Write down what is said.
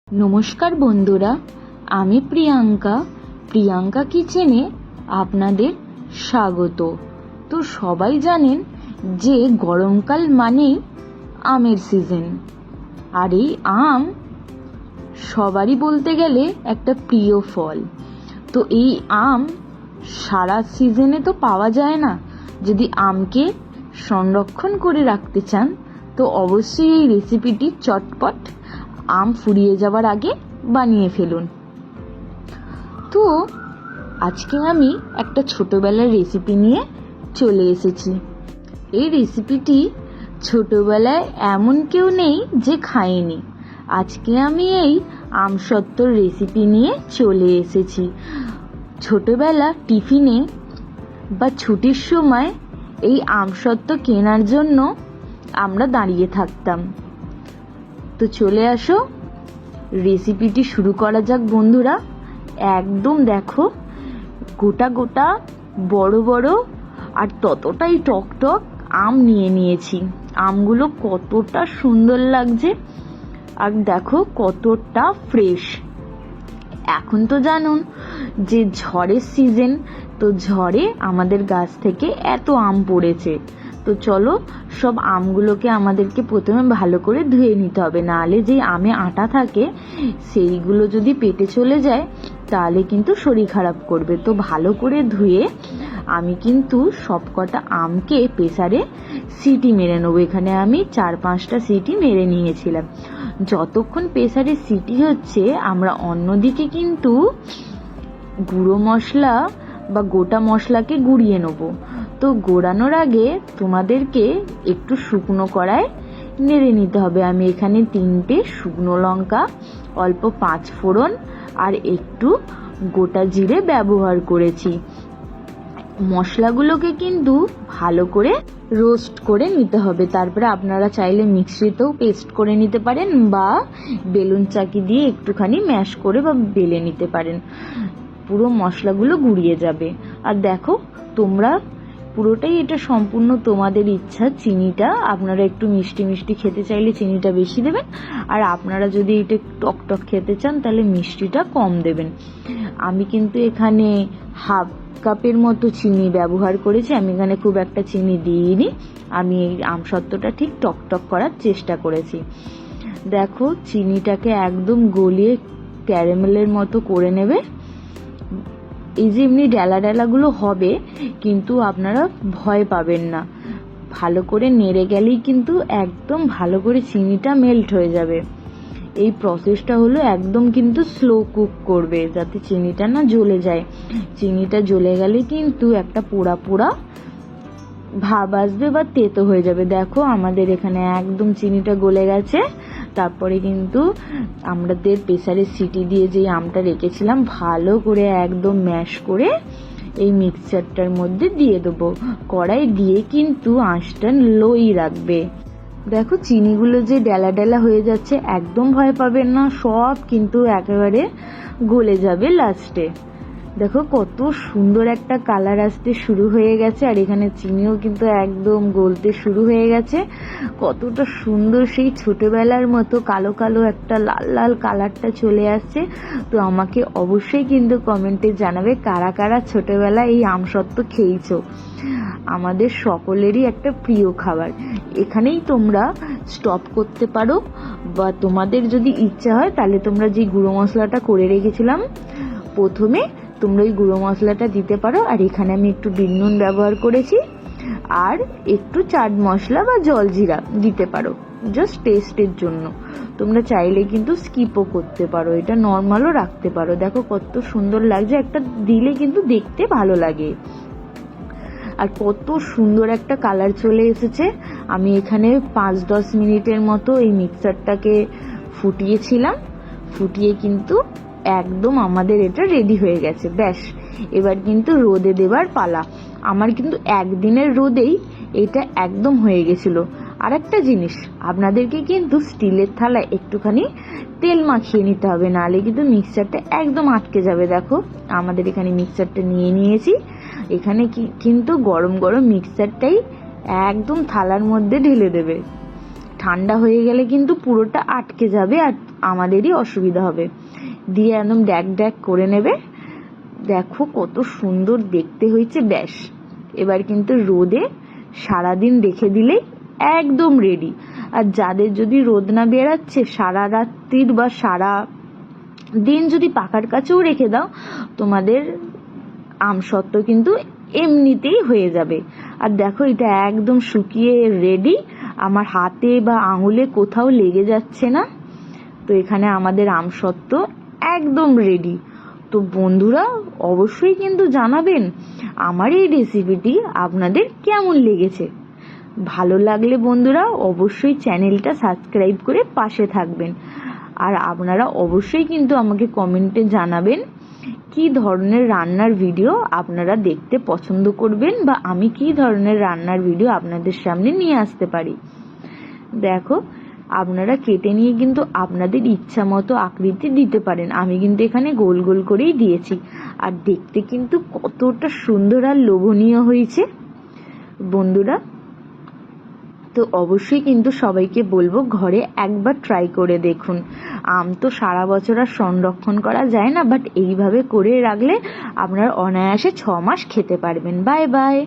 নমস্কার বন্ধুরা, আমি প্রিয়াঙ্কা কিচেনে আপনাদের স্বাগত। তো সবাই জানেন যে গরমকাল মানেই আমের সিজন, আর এই আম সবারই বলতে গেলে একটা প্রিয় ফল। তো এই আম সারা সিজনে তো পাওয়া যায় না। যদি আমকে সংরক্ষণ করে রাখতে চান তো অবশ্যই এই রেসিপিটি চটপট আম ফুরিয়ে যাওয়ার আগে বানিয়ে ফেলুন। তো আজকে আমি একটা ছোটবেলার রেসিপি নিয়ে চলে এসেছি। এই রেসিপিটি ছোটবেলায় এমন কেউ নেই যে খায়নি। আজকে আমি এই আমসত্ত্বর রেসিপি নিয়ে চলে এসেছি। ছোটবেলা টিফিনে বা ছুটির সময় এই আমসত্ত্ব কেনার জন্য আমরা দাঁড়িয়ে থাকতাম। তো চলে আসো, রেসিপিটি শুরু করা যাক বন্ধুরা। একদম দেখো, গোটা গোটা বড় বড় আর ততটাই টক টক আম নিয়ে নিয়েছি। আমগুলো কতটা সুন্দর লাগছে আর দেখো কতটা ফ্রেশ। এখন তো জানুন যে ঝড়ের সিজন, তো ঝড়ে আমাদের গাছ থেকে এত আম পড়েছে। তো চলো, সব আমগুলোকে আমাদেরকে প্রথমে ভালো করে ধুয়ে নিতে হবে, নাহলে যে আমে আটা থাকে সেইগুলো যদি পেটে চলে যায় তাহলে কিন্তু শরীর খারাপ করবে। তো ভালো করে ধুয়ে আমি কিন্তু সবকটা আমকে প্রেসারে সিটি মেরে নেবো। এখানে আমি 4-5টা সিটি মেরে নিয়েছিলাম। যতক্ষণ প্রেসারে সিটি হচ্ছে আমরা অন্যদিকে কিন্তু গুঁড়ো মশলা বা গোটা মশলাকে গুঁড়িয়ে নেবো। তো গোড়ানোর আগে তোমাদেরকে একটু শুকনো কড়ায় নেড়ে নিতে হবে। আমি এখানে 3টে শুকনো লঙ্কা, অল্প 5 ফোড়ন আর একটু গোটা জিরে ব্যবহার করেছি। মশলাগুলোকে কিন্তু ভালো করে রোস্ট করে নিতে হবে। তারপরে আপনারা চাইলে মিক্সিতেও পেস্ট করে নিতে পারেন বা বেলুন চাকি দিয়ে একটুখানি ম্যাশ করে বা বেলে নিতে পারেন। পুরো মশলাগুলো গুঁড়িয়ে যাবে। আর দেখো, তোমরা পুরোটাই এটা সম্পূর্ণ তোমাদের ইচ্ছা। চিনিটা আপনারা একটু মিষ্টি মিষ্টি খেতে চাইলে চিনিটা বেশি দেবেন, আর আপনারা যদি এটা টক টক খেতে চান তাহলে মিষ্টিটা কম দেবেন। আমি কিন্তু এখানে হাফ কাপের মতো চিনি ব্যবহার করেছি। আমি এখানে খুব একটা চিনি দিইনি। আমি এই আমসত্ত্বটা ঠিক টক টক করার চেষ্টা করেছি। দেখো, চিনিটাকে একদম গলিয়ে ক্যারামেলের মতো করে নেবে। এই যে এমনি ডেলা ডেলাগুলো হবে, কিন্তু আপনারা ভয় পাবেন না। ভালো করে নেড়ে গেলেই কিন্তু একদম ভালো করে চিনিটা মেল্ট হয়ে যাবে। এই প্রসেসটা হলো একদম কিন্তু স্লো কুক করবে, যাতে চিনিটা না জ্বলে যায়। চিনিটা জ্বলে গেলে কিন্তু একটা পোড়া পোড়া ভাব আসবে বা তেতো হয়ে যাবে। দেখো, আমাদের এখানে একদম চিনিটা গলে গেছে। তারপরে কিন্তু আমাদের প্রেসারে সিটি দিয়ে যে আমটা রেখেছিলাম ভালো করে একদম ম্যাশ করে এই মিক্সচারটার মধ্যে দিয়ে দেবো। কড়াই দিয়ে কিন্তু আঁচটা লোই রাখবে। দেখো, চিনিগুলো যে ডেলা ডেলা হয়ে যাচ্ছে, একদম ভয় পাবেন না, সব কিন্তু একেবারে গলে যাবে লাস্টে। দেখো কত সুন্দর একটা কালার আসতে শুরু হয়ে গেছে, আর এখানে চিনিও কিন্তু একদম গলতে শুরু হয়ে গেছে। কতটা সুন্দর সেই ছোটবেলার মতো কালো কালো একটা লাল লাল কালারটা চলে আসছে। তো আমাকে অবশ্যই কিন্তু কমেন্টে জানাবে কারা কারা ছোটবেলায় এই আমসত্ত্ব খেয়েছো। আমাদের সকলেরই একটা প্রিয় খাবার। এখানেই তোমরা স্টপ করতে পারো, বা তোমাদের যদি ইচ্ছা হয় তাহলে তোমরা যে গুঁড়ো মশলাটা করে রেখেছিলাম প্রথমে তোমরা ওই গুঁড়ো মশলাটা দিতে পারো। আর এখানে আমি একটু বিট নুন ব্যবহার করেছি, আর একটু চাট মশলা বা জলজিরা দিতে পারো জাস্ট টেস্টের জন্য। তোমরা চাইলে কিন্তু স্কিপও করতে পারো, এটা নর্মালও রাখতে পারো। দেখো কত সুন্দর লাগছে, একটা দিলে কিন্তু দেখতে ভালো লাগে। আর কত সুন্দর একটা কালার চলে এসেছে। আমি এখানে 5-10 মিনিটের মতো এই মিক্সারটাকে ফুটিয়েছিলাম। ফুটিয়ে কিন্তু একদম আমাদের এটা রেডি হয়ে গেছে। ব্যাস, এবার কিন্তু রোদে দেবার পালা। আমার কিন্তু একদিনের রোদেই এটা একদম হয়ে গেছিল। আর একটা জিনিস, আপনাদেরকে কিন্তু স্টিলের থালায় একটুখানি তেল মাখিয়ে নিতে হবে, নাহলে কিন্তু মিক্সচারটা একদম আটকে যাবে। দেখো, আমাদের এখানে মিক্সচারটা নিয়ে নিয়েছি। এখানে কিন্তু গরম গরম মিক্সচারটাই একদম থালার মধ্যে ঢেলে দেবে। ঠান্ডা হয়ে গেলে কিন্তু পুরোটা আটকে যাবে আর আমাদেরই অসুবিধা হবে। দিয়ে একদম ড্যাক ড্যাক করে নেবে। দেখো কত সুন্দর দেখতে হয়েছে। ব্যাস এবার কিন্তু রোদে সারাদিন রেখে দিলেই একদম রেডি। আর যাদের যদি রোদ না বেরাচ্ছে, সারা রাত্রির বা সারা দিন যদি পাখার কাছেও রেখে দাও, তোমাদের আমসত্ত্ব কিন্তু এমনিতেই হয়ে যাবে। আর দেখো এটা একদম শুকিয়ে রেডি, আমার হাতে বা আঙুলে কোথাও লেগে যাচ্ছে না। তো এখানে আমাদের আমসত্ত্ব একদম রেডি। তো বন্ধুরা অবশ্যই কিন্তু জানাবেন আমার এই রেসিপিটি আপনাদের কেমন লেগেছে। ভালো লাগলে বন্ধুরা অবশ্যই চ্যানেলটা সাবস্ক্রাইব করে পাশে থাকবেন। আর আপনারা অবশ্যই কিন্তু আমাকে কমেন্টে জানাবেন কি ধরনের রান্নার ভিডিও আপনারা দেখতে পছন্দ করবেন বা আমি কি ধরনের রান্নার ভিডিও আপনাদের সামনে নিয়ে আসতে পারি। দেখো আপনারা কেটে নিয়ে কিন্তু আপনাদের ইচ্ছা মতো আকৃতি দিতে পারেন। আমি কিন্তু এখানে গোল গোল করেই দিয়েছি। আর দেখতে কিন্তু কতটা সুন্দর আর লোভনীয় হয়েছে বন্ধুরা। তো অবশ্যই কিন্তু সবাইকে বলবো ঘরে একবার ট্রাই করে দেখুন। আম তো সারা বছর আর সংরক্ষণ করা যায় না, বাট এইভাবে করে রাখলে আপনারা অনায়াসে 6 মাস খেতে পারবেন। Bye bye.